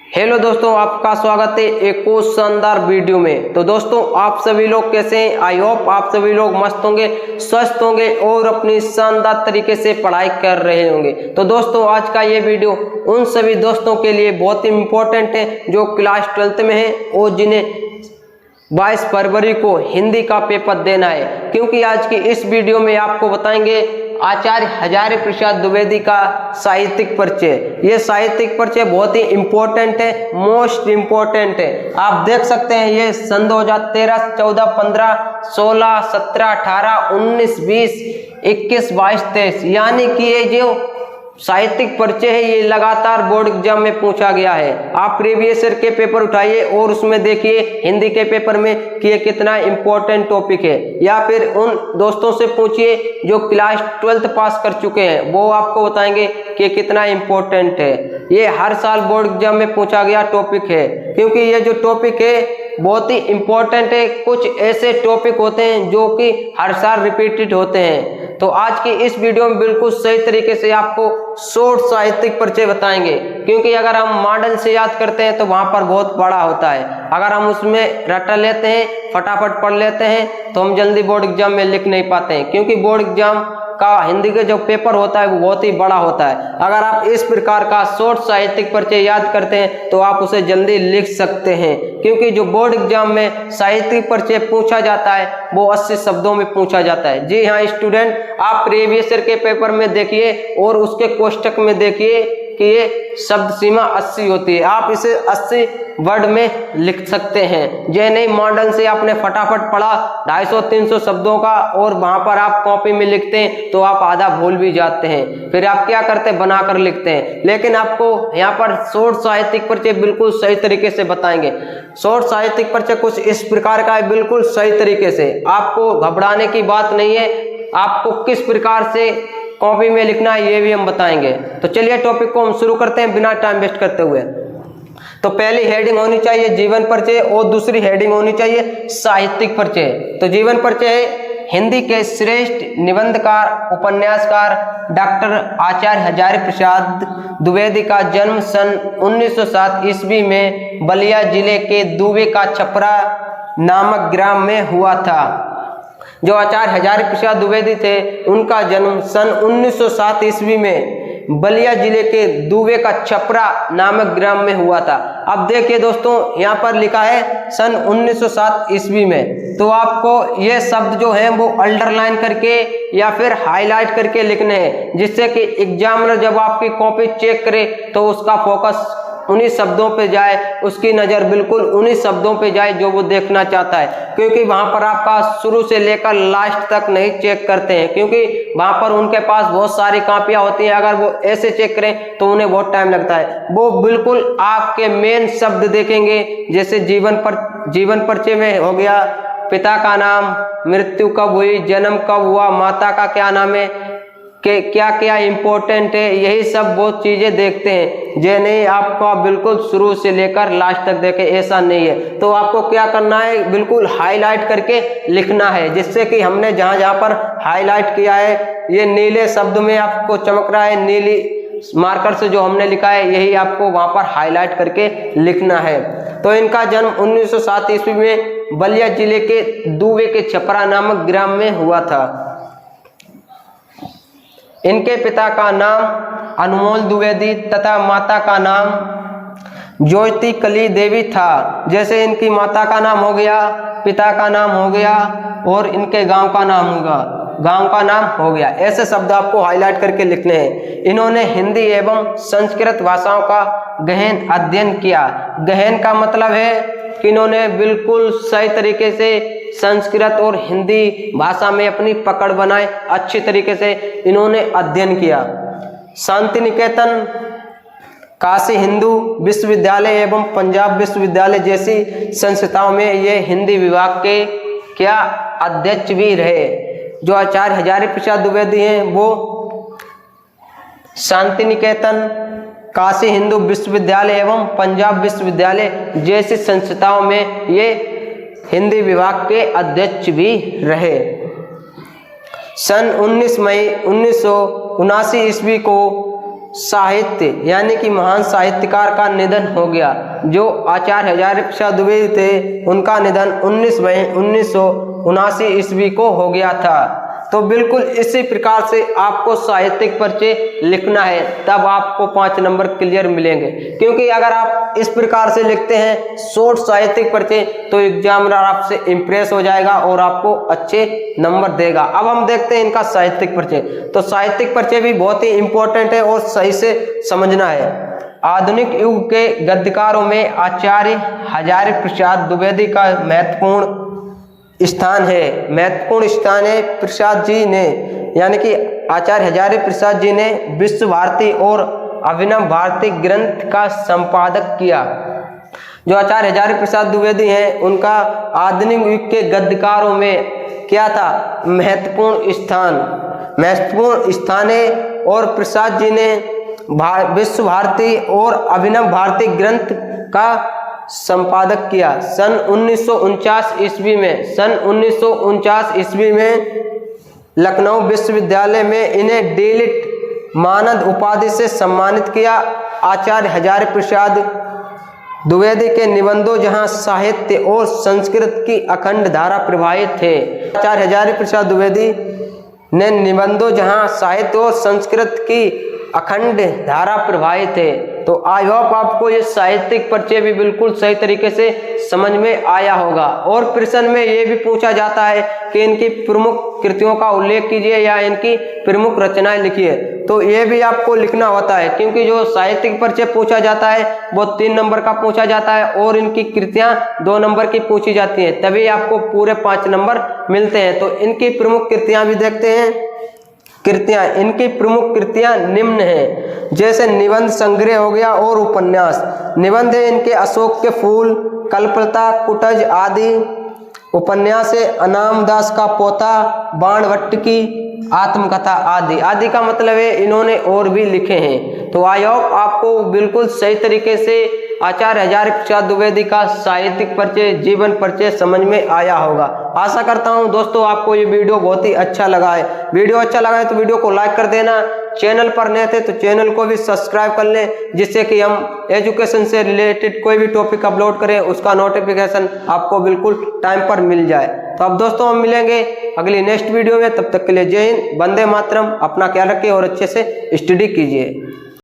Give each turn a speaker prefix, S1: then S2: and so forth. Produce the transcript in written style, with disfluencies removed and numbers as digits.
S1: Hello दोस्तों, आपका स्वागत है एक और शानदार वीडियो में। तो दोस्तों, आप सभी लोग कैसे हैं? आई होप आप सभी लोग मस्त होंगे, स्वस्थ होंगे और अपनी शानदार तरीके से पढ़ाई कर रहे होंगे। तो दोस्तों, आज का ये वीडियो उन सभी दोस्तों के लिए बहुत ही इम्पोर्टेंट है जो क्लास 12th में है और जिन्हें 22 फरवरी को हिंदी का पेपर देना है। क्योंकि आज की इस वीडियो में आपको बताएंगे आचार्य हजारी प्रसाद द्विवेदी का साहित्यिक परिचय। ये साहित्यिक परिचय बहुत ही इम्पोर्टेंट है, मोस्ट इम्पोर्टेंट है। आप देख सकते हैं ये सन 2013, 14, 15, 16, 17, 18, 19, 20, 21, 22, 23 यानी कि ये जो साहित्यिक परिचय है ये लगातार बोर्ड एग्जाम में पूछा गया है। आप प्रीवियस ईयर के पेपर उठाइए और उसमें देखिए हिंदी के पेपर में कि ये कितना इम्पोर्टेंट टॉपिक है, या फिर उन दोस्तों से पूछिए जो क्लास 12th पास कर चुके हैं, वो आपको बताएंगे कि ये कितना इम्पोर्टेंट है। ये हर साल बोर्ड एग्जाम में पूछा गया टॉपिक है, क्योंकि ये जो टॉपिक है बहुत ही इम्पोर्टेंट है। कुछ ऐसे टॉपिक होते हैं जो कि हर साल रिपीटेड होते हैं। तो आज की इस वीडियो में बिल्कुल सही तरीके से आपको शॉर्ट साहित्यिक परिचय बताएंगे, क्योंकि अगर हम मॉडल से याद करते हैं तो वहां पर बहुत बड़ा होता है। अगर हम उसमें रट लेते हैं, फटाफट पढ़ लेते हैं, तो हम जल्दी बोर्ड एग्जाम में लिख नहीं पाते हैं, क्योंकि बोर्ड एग्जाम का हिंदी का जो पेपर होता है वो बहुत ही बड़ा होता है। अगर आप इस प्रकार का शॉर्ट साहित्यिक परिचय याद करते हैं तो आप उसे जल्दी लिख सकते हैं, क्योंकि जो बोर्ड एग्जाम में साहित्यिक परिचय पूछा जाता है वो 80 शब्दों में पूछा जाता है। जी हाँ स्टूडेंट, आप प्रीवियस ईयर के पेपर में देखिए और उसके कोष्टक में देखिए कि ये शब्द सीमा 80 होती है। आप इसे 80 वर्ड में लिख सकते हैं। जे नहीं मॉडल से आपने फटाफट पढ़ा 250-300 शब्दों का और वहां पर आप कॉपी में लिखते हैं तो आप आधा भूल भी जाते हैं। फिर आप क्या करते हैं, बनाकर लिखते हैं। लेकिन आपको यहाँ पर शॉर्ट साहित्यिक परिचय बिल्कुल सही तरीके से बताएंगे। शॉर्ट साहित्यिक परिचय कुछ इस प्रकार का है, बिल्कुल सही तरीके से। आपको घबराने की बात नहीं है। आपको किस प्रकार से कॉपी में लिखना है ये भी हम बताएंगे। तो चलिए टॉपिक को हम शुरू करते हैं बिना टाइम वेस्ट करते हुए। तो पहली हेडिंग होनी चाहिए जीवन परिचय और दूसरी हेडिंग होनी चाहिए साहित्यिक परिचय। तो जीवन परिचय है हिंदी के श्रेष्ठ निबंधकार उपन्यासकार डॉक्टर आचार्य हजारी प्रसाद द्विवेदी का जन्म सन 1907 ईस्वी में बलिया जिले के दुबे का छपरा नामक ग्राम में हुआ था। जो आचार्य हजारी प्रसाद द्विवेदी थे उनका जन्म सन 1907 ईस्वी में बलिया जिले के दुबे का छपरा नामक ग्राम में हुआ था। अब देखिए दोस्तों, यहाँ पर लिखा है सन 1907 ईस्वी में, तो आपको ये शब्द जो है वो अंडरलाइन करके या फिर हाईलाइट करके लिखने हैं, जिससे कि एग्जामिनर जब आपकी कॉपी चेक करे तो उसका फोकस उन्हीं शब्दों पे जाए, उसकी नज़र बिल्कुल उन्हीं शब्दों पे जाए जो वो देखना चाहता है। क्योंकि वहाँ पर आपका शुरू से लेकर लास्ट तक नहीं चेक करते हैं, क्योंकि वहाँ पर उनके पास बहुत सारी कॉपियाँ होती हैं। अगर वो ऐसे चेक करें तो उन्हें बहुत टाइम लगता है। वो बिल्कुल आपके मेन शब्द देखेंगे, जैसे जीवन परिचय में हो गया पिता का नाम, मृत्यु कब हुई, जन्म कब हुआ, माता का क्या नाम है, कि क्या क्या इम्पोर्टेंट है, यही सब बहुत चीजें देखते हैं। जे नहीं आपका बिल्कुल शुरू से लेकर लास्ट तक देखे, ऐसा नहीं है। तो आपको क्या करना है, बिल्कुल हाईलाइट करके लिखना है, जिससे कि हमने जहां जहां पर हाईलाइट किया है ये नीले शब्द में आपको चमक रहा है, नीली मार्कर से जो हमने लिखा है यही आपको वहां पर हाईलाइट करके लिखना है। तो इनका जन्म 1907 ईस्वी में बलिया जिले के दुबे के छपरा नामक ग्राम में हुआ था। इनके पिता का नाम अनमोल द्विवेदी तथा माता का नाम ज्योति कली देवी था। जैसे इनकी माता का नाम हो गया, पिता का नाम हो गया और इनके गांव का नाम हो गया, ऐसे शब्द आपको हाईलाइट करके लिखने हैं। इन्होंने हिंदी एवं संस्कृत भाषाओं का गहन अध्ययन किया। गहन का मतलब है कि इन्होंने बिल्कुल सही तरीके से संस्कृत और हिंदी भाषा में अपनी पकड़ बनाए, अच्छी तरीके से इन्होंने अध्ययन किया। शांति निकेतन, काशी हिंदू विश्वविद्यालय एवं पंजाब विश्वविद्यालय जैसी संस्थाओं में ये हिंदी विभाग के क्या अध्यक्ष भी रहे। जो आचार्य हजारी प्रसाद द्विवेदी हैं वो शांति निकेतन, काशी हिंदू विश्वविद्यालय एवं पंजाब विश्वविद्यालय जैसी संस्थाओं में ये हिंदी विभाग के अध्यक्ष भी रहे। सन 19 मई 1979 ईस्वी को साहित्य यानी कि महान साहित्यकार का निधन हो गया। जो आचार्य हजारी प्रसाद द्विवेदी थे उनका निधन 19 मई 1979 ईस्वी को हो गया था। तो बिल्कुल इसी प्रकार से आपको साहित्यिक परिचय लिखना है, तब आपको 5 नंबर क्लियर मिलेंगे। क्योंकि अगर आप इस प्रकार से लिखते हैं शॉर्ट साहित्यिक परिचय तो एग्जामिनर आपसे इम्प्रेस हो जाएगा और आपको अच्छे नंबर देगा। अब हम देखते हैं इनका साहित्यिक परिचय। तो साहित्यिक परिचय भी बहुत ही इंपॉर्टेंट है और सही से समझना है। आधुनिक युग के गद्यकारों में आचार्य हजारी प्रसाद द्विवेदी का महत्वपूर्ण स्थान है। प्रसाद जी ने यानी कि आचार्य हजारी प्रसाद जी ने विश्व भारती और अभिनव भारती ग्रंथ का संपादक किया। जो आचार्य हजारी प्रसाद द्विवेदी हैं उनका आधुनिक युग के गद्यकारों में क्या था, महत्वपूर्ण स्थान है। और प्रसाद जी ने विश्व भारती और अभिनव भारती ग्रंथ का संपादक किया। सन 1949 ईस्वी में लखनऊ विश्वविद्यालय में इन्हें डीलिट मानद उपाधि से सम्मानित किया। आचार्य हजारी प्रसाद द्विवेदी के निबंधों जहां साहित्य और संस्कृत की अखंड धारा प्रवाहित थे। आचार्य हजारी प्रसाद द्विवेदी ने निबंधों जहां साहित्य और संस्कृत की अखंड धारा प्रवाहित है। तो आई होप आपको ये साहित्यिक परिचय भी बिल्कुल सही तरीके से समझ में आया होगा। और प्रश्न में ये भी पूछा जाता है कि इनकी प्रमुख कृतियों का उल्लेख कीजिए या इनकी प्रमुख रचनाएं लिखिए। तो ये भी आपको लिखना होता है, क्योंकि जो साहित्यिक परिचय पूछा जाता है वो 3 नंबर का पूछा जाता है और इनकी कृतियां 2 नंबर की पूछी जाती हैं, तभी आपको पूरे 5 नंबर मिलते हैं। तो इनकी प्रमुख कृतियां भी देखते हैं। इनकी प्रमुख कृतियां निम्न हैं, जैसे निबंध संग्रह हो गया और उपन्यास। निबंध है इनके अशोक के फूल, कल्पलता, कुटज आदि। उपन्यास है अनाम दास का पोता, बाणभट्ट की आत्मकथा आदि। आदि का मतलब है इन्होंने और भी लिखे हैं। तो आई होप आपको बिल्कुल सही तरीके से आचार्य हजारी प्रसाद द्विवेदी का साहित्यिक परिचय, जीवन परिचय समझ में आया होगा। आशा करता हूं दोस्तों आपको ये वीडियो बहुत ही अच्छा लगा है। वीडियो अच्छा लगा है तो वीडियो को लाइक कर देना। चैनल पर नए थे तो चैनल को भी सब्सक्राइब कर लें, जिससे कि हम एजुकेशन से रिलेटेड कोई भी टॉपिक अपलोड करें उसका नोटिफिकेशन आपको बिल्कुल टाइम पर मिल जाए। तो अब दोस्तों हम मिलेंगे अगली नेक्स्ट वीडियो में, तब तक के लिए जय हिंद, वंदे मातरम। अपना ख्याल रखिए और अच्छे से स्टडी कीजिए।